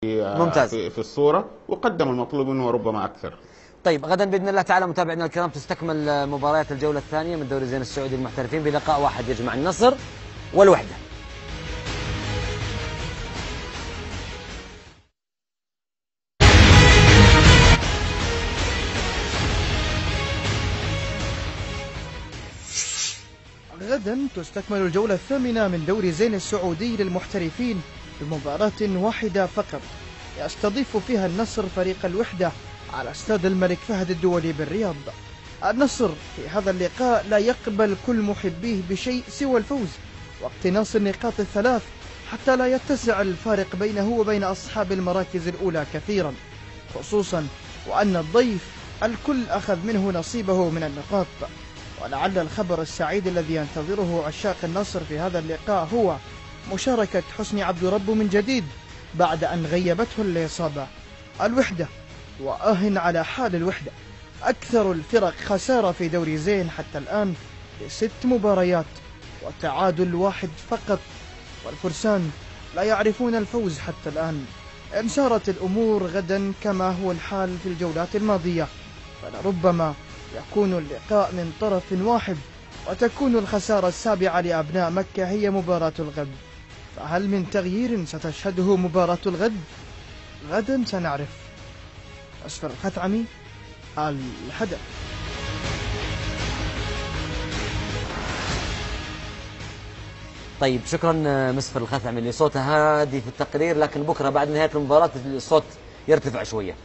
ممتاز. في الصورة، وقدم المطلوب منه وربما أكثر. طيب، غدا بإذن الله تعالى متابعينا الكرام تستكمل مباريات الجولة الثانية من دوري زين السعودي للمحترفين بلقاء واحد يجمع النصر والوحدة. غدا تستكمل الجولة الثامنة من دوري زين السعودي للمحترفين بمباراة واحدة فقط يستضيف فيها النصر فريق الوحدة على استاد الملك فهد الدولي بالرياض. النصر في هذا اللقاء لا يقبل كل محبيه بشيء سوى الفوز واقتناص النقاط الثلاث حتى لا يتسع الفارق بينه وبين أصحاب المراكز الأولى كثيرا، خصوصا وأن الضيف الكل أخذ منه نصيبه من النقاط. ولعل الخبر السعيد الذي ينتظره عشاق النصر في هذا اللقاء هو مشاركة حسني عبد رب من جديد بعد أن غيبته الإصابة. الوحدة وآه على حال الوحدة، أكثر الفرق خسارة في دوري زين حتى الآن ب6 مباريات وتعادل واحد فقط، والفرسان لا يعرفون الفوز حتى الآن. إن سارت الأمور غدا كما هو الحال في الجولات الماضية فلربما يكون اللقاء من طرف واحد وتكون الخسارة السابعة لأبناء مكة هي مباراة الغد. فهل من تغيير ستشهده مباراة الغد؟ غدا سنعرف. أسفر الخثعمي، الحدث. طيب، شكرا مسفر الخثعمي اللي صوته هادي في التقرير، لكن بكرة بعد نهاية المباراة الصوت يرتفع شوية.